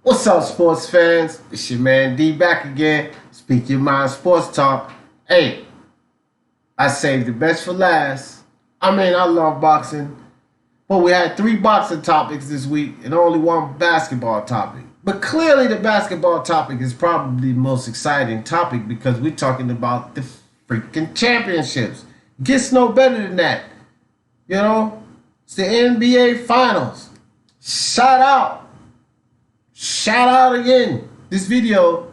What's up, sports fans? It's your man D back again. Speak Your Mind Sports Talk. Hey, I saved the best for last. I love boxing, but we had 3 boxing topics this week and only 1 basketball topic. But clearly the basketball topic is probably the most exciting topic because we're talking about the freaking championships. Gets no better than that. You know, it's the NBA Finals. Shout out. Shout out again. This video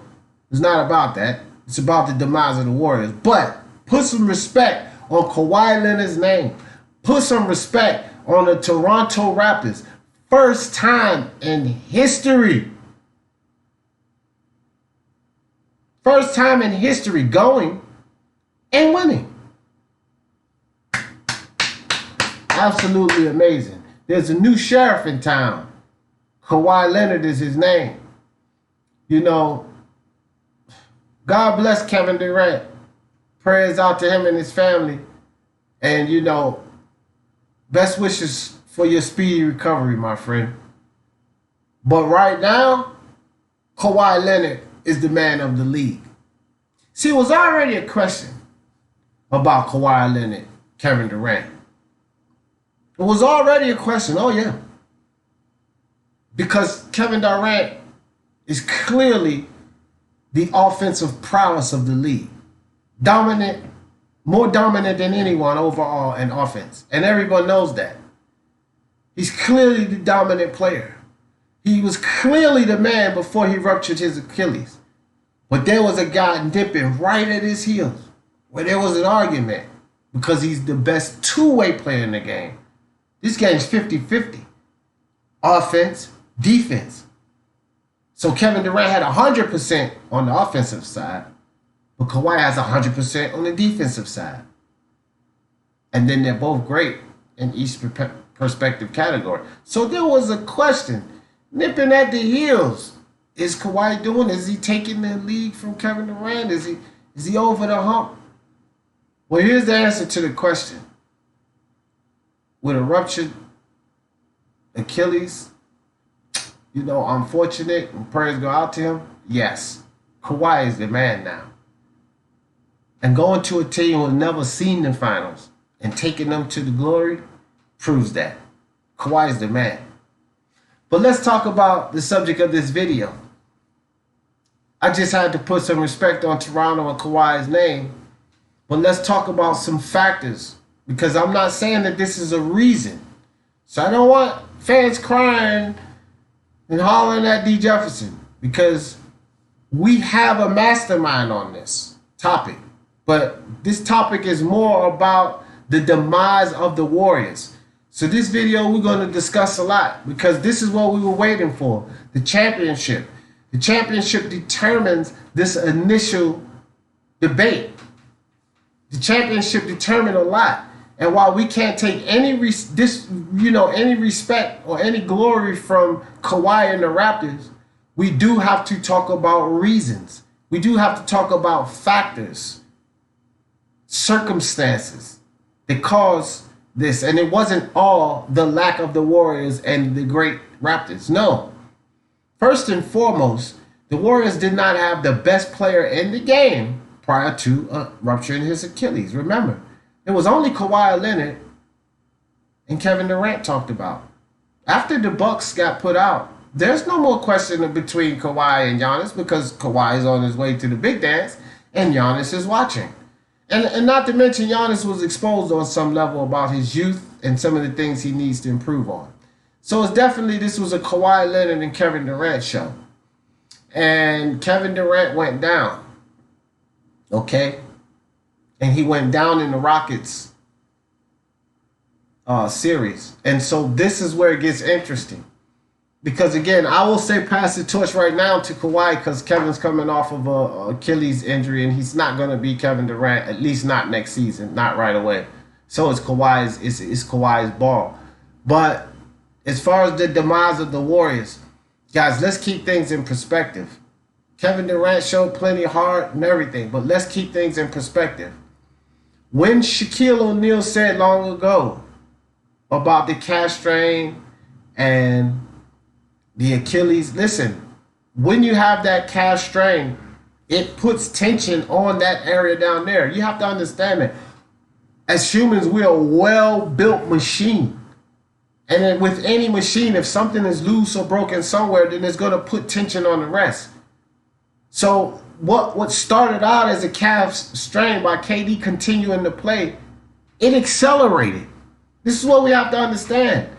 is not about that. It's about the demise of the Warriors. But put some respect on Kawhi Leonard's name. Put some respect on the Toronto Raptors. First time in history. First time in history going and winning. Absolutely amazing. There's a new sheriff in town. Kawhi Leonard is his name. You know, God bless Kevin Durant. Prayers out to him and his family. And, you know, best wishes for your speedy recovery, my friend. But right now, Kawhi Leonard is the man of the league. See, it was already a question about Kawhi Leonard, Kevin Durant. It was already a question, oh yeah. Because Kevin Durant is clearly the offensive prowess of the league. Dominant, more dominant than anyone overall in offense. And everyone knows that. He's clearly the dominant player. He was clearly the man before he ruptured his Achilles. But there was a guy nipping right at his heels where there was an argument because he's the best two-way player in the game. This game's 50-50. Offense, defense. So Kevin Durant had 100% on the offensive side, but Kawhi has 100% on the defensive side. And then they're both great in each perspective category. So there was a question, nipping at the heels. Is Kawhi doing? Is he taking the league from Kevin Durant? Is he over the hump? Well, here's the answer to the question. With a ruptured Achilles, you know, unfortunate, and prayers go out to him. Yes, Kawhi is the man now. And going to a team who's never seen the finals and taking them to the glory proves that. Kawhi is the man. But let's talk about the subject of this video. I just had to put some respect on Toronto and Kawhi's name. But let's talk about some factors. Because I'm not saying that this is a reason. So I don't want fans crying and hollering at D. Jefferson. Because we have a mastermind on this topic. But this topic is more about the demise of the Warriors. So this video we're going to discuss a lot. Because this is what we were waiting for. The championship. The championship determines this initial debate. The championship determined a lot. And while we can't take any respect or any glory from Kawhi and the Raptors, we do have to talk about reasons. We do have to talk about factors, circumstances that caused this. And it wasn't all the lack of the Warriors and the great Raptors. No. First and foremost, the Warriors did not have the best player in the game prior to rupturing his Achilles. Remember, it was only Kawhi Leonard and Kevin Durant talked about. After the Bucks got put out, there's no more question between Kawhi and Giannis because Kawhi is on his way to the big dance and Giannis is watching. And not to mention Giannis was exposed on some level about his youth and some of the things he needs to improve on. So it's definitely, this was a Kawhi Leonard and Kevin Durant show. And Kevin Durant went down. Okay? And he went down in the Rockets series. And so this is where it gets interesting. Because again, I will say pass the torch right now to Kawhi because Kevin's coming off of a Achilles injury and he's not going to be Kevin Durant, at least not next season, not right away. So it's Kawhi's ball. But as far as the demise of the Warriors, guys, let's keep things in perspective. Kevin Durant showed plenty of heart and everything, but let's keep things in perspective. When Shaquille O'Neal said long ago about the calf strain and the Achilles, listen, when you have that calf strain, it puts tension on that area down there. You have to understand that as humans, we're a well-built machine. And then with any machine, if something is loose or broken somewhere, then it's going to put tension on the rest. So what started out as a calf strain by KD continuing to play, it accelerated. This is what we have to understand.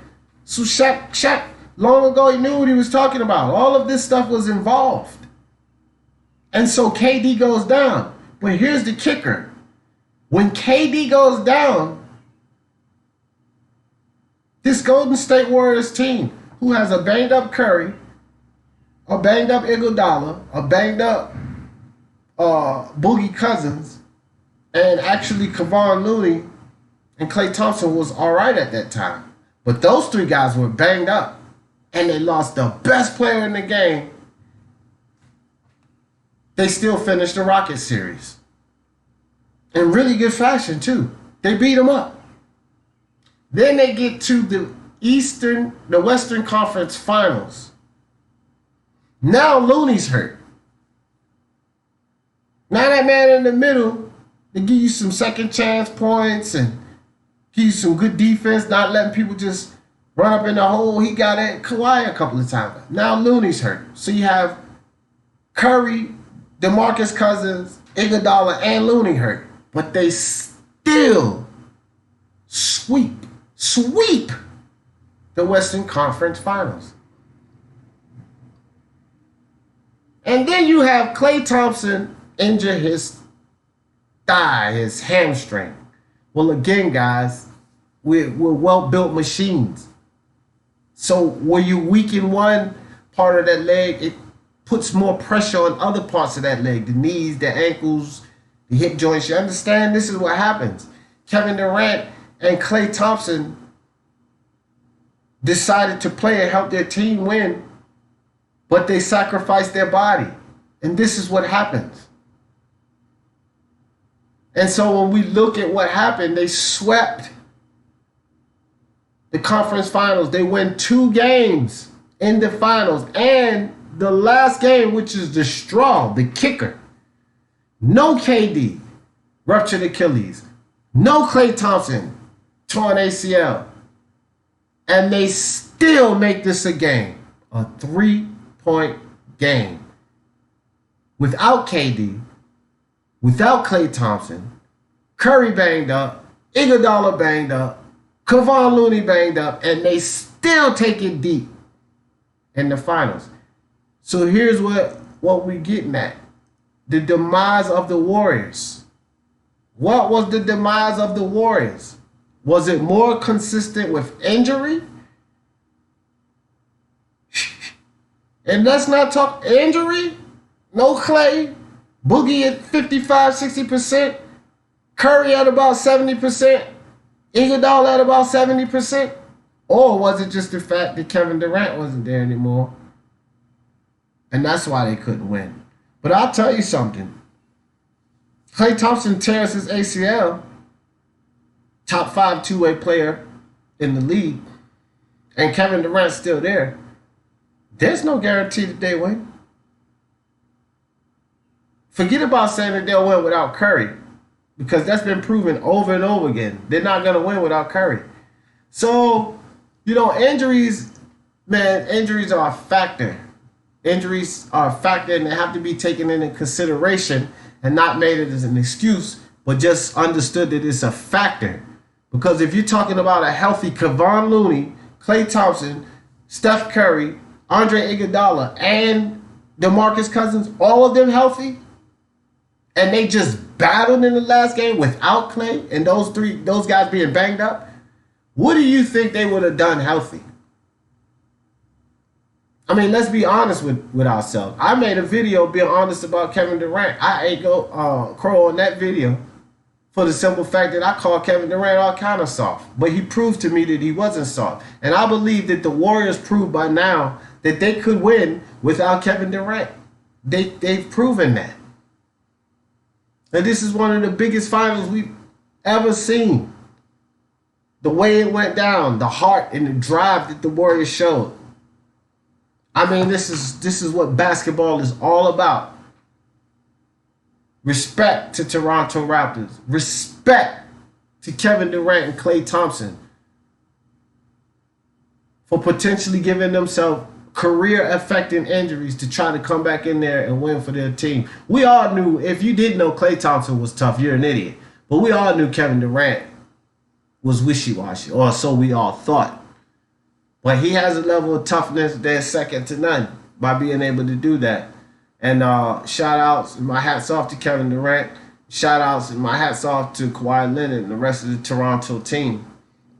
So Shaq long ago, he knew what he was talking about. All of this stuff was involved. And so KD goes down. But here's the kicker. When KD goes down, this Golden State Warriors team, who has a banged up Curry, a banged up Iguodala, a banged up Boogie Cousins, and actually Kevon Looney and Klay Thompson was all right at that time. But those three guys were banged up, and they lost the best player in the game. They still finished the Rockets series. In really good fashion, too. They beat them up. Then they get to the Western Conference Finals. Now Looney's hurt. Now that man in the middle, they give you some second chance points and give you some good defense, not letting people just run up in the hole. He got at Kawhi a couple of times. Now Looney's hurt. So you have Curry, DeMarcus Cousins, Iguodala, and Looney hurt. But they still sweep the Western Conference Finals. And then you have Klay Thompson injure his thigh, his hamstring. Well, again, guys, we're well-built machines. So when you weaken one part of that leg, it puts more pressure on other parts of that leg, the knees, the ankles, the hip joints. You understand? This is what happens. Kevin Durant and Klay Thompson decided to play and help their team win, but they sacrificed their body. And this is what happens. And so when we look at what happened, they swept the conference finals. They win 2 games in the finals. And the last game, which is the straw, the kicker, no KD, ruptured Achilles. No Klay Thompson, torn ACL. And they still make this a game, a 3-point game. Without KD, without Klay Thompson, Curry banged up, Iguodala banged up, Kevon Looney banged up, and they still take it deep in the finals. So here's what we're getting at. The demise of the Warriors. What was the demise of the Warriors? Was it more consistent with injury? And let's not talk injury. No Klay. Boogie at 55, 60%. Curry at about 70%. Iguodala at about 70%. Or was it just the fact that Kevin Durant wasn't there anymore? And that's why they couldn't win. But I'll tell you something. Klay Thompson tears his ACL. Top 5 two-way player in the league. And Kevin Durant's still there. There's no guarantee that they win. Forget about saying that they'll win without Curry. Because that's been proven over and over again. They're not going to win without Curry. So, injuries, man, injuries are a factor. Injuries are a factor and they have to be taken into consideration and not made it as an excuse, but just understood that it's a factor. Because if you're talking about a healthy Kevon Looney, Klay Thompson, Steph Curry, Andre Iguodala, and DeMarcus Cousins, all of them healthy, and they just battled in the last game without Klay and those guys being banged up, what do you think they would have done healthy? I mean, let's be honest with ourselves. I made a video being honest about Kevin Durant. I ain't go crow on that video for the simple fact that I called Kevin Durant all kind of soft. But he proved to me that he wasn't soft. And I believe that the Warriors proved by now that they could win without Kevin Durant. They've proven that. And this is one of the biggest finals we've ever seen. The way it went down, the heart and the drive that the Warriors showed. I mean, this is what basketball is all about. Respect to Toronto Raptors. Respect to Kevin Durant and Klay Thompson for potentially giving themselves career-affecting injuries to try to come back in there and win for their team. We all knew, if you didn't know Klay Thompson was tough, you're an idiot. But we all knew Kevin Durant was wishy-washy, or so we all thought. But he has a level of toughness that's second to none by being able to do that. And shout outs and my hats off to Kevin Durant. Shout outs and my hats off to Kawhi Leonard and the rest of the Toronto team.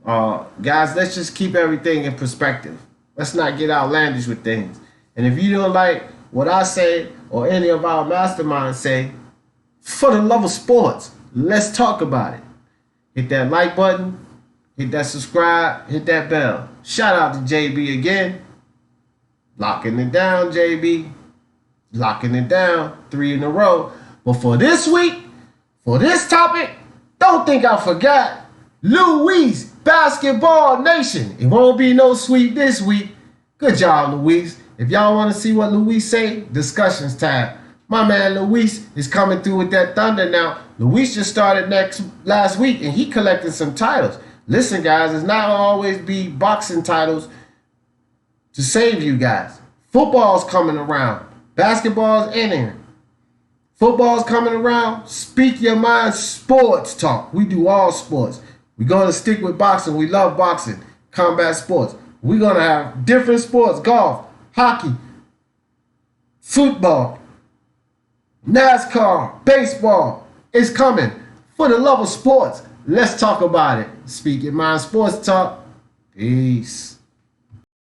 Guys, let's just keep everything in perspective. Let's not get outlandish with things. And if you don't like what I say or any of our masterminds say, for the love of sports, let's talk about it. Hit that like button, hit that subscribe, hit that bell. Shout out to JB again. Locking it down, JB. Locking it down, 3 in a row. But for this week, for this topic, don't think I forgot. Luis, Basketball Nation. It won't be no sweep this week. Good job, Luis. If y'all want to see what Luis say, discussions tab. My man Luis is coming through with that thunder now. Luis just started last week, and he collected some titles. Listen, guys, it's not always be boxing titles to save you guys. Football's coming around. Basketball's in here. Football's coming around. Speak your mind sports talk. We do all sports. We're going to stick with boxing. We love boxing. Combat sports. We're going to have different sports. Golf, hockey, football, NASCAR, baseball. It's coming. For the love of sports, let's talk about it. Speak your mind sports talk. Peace.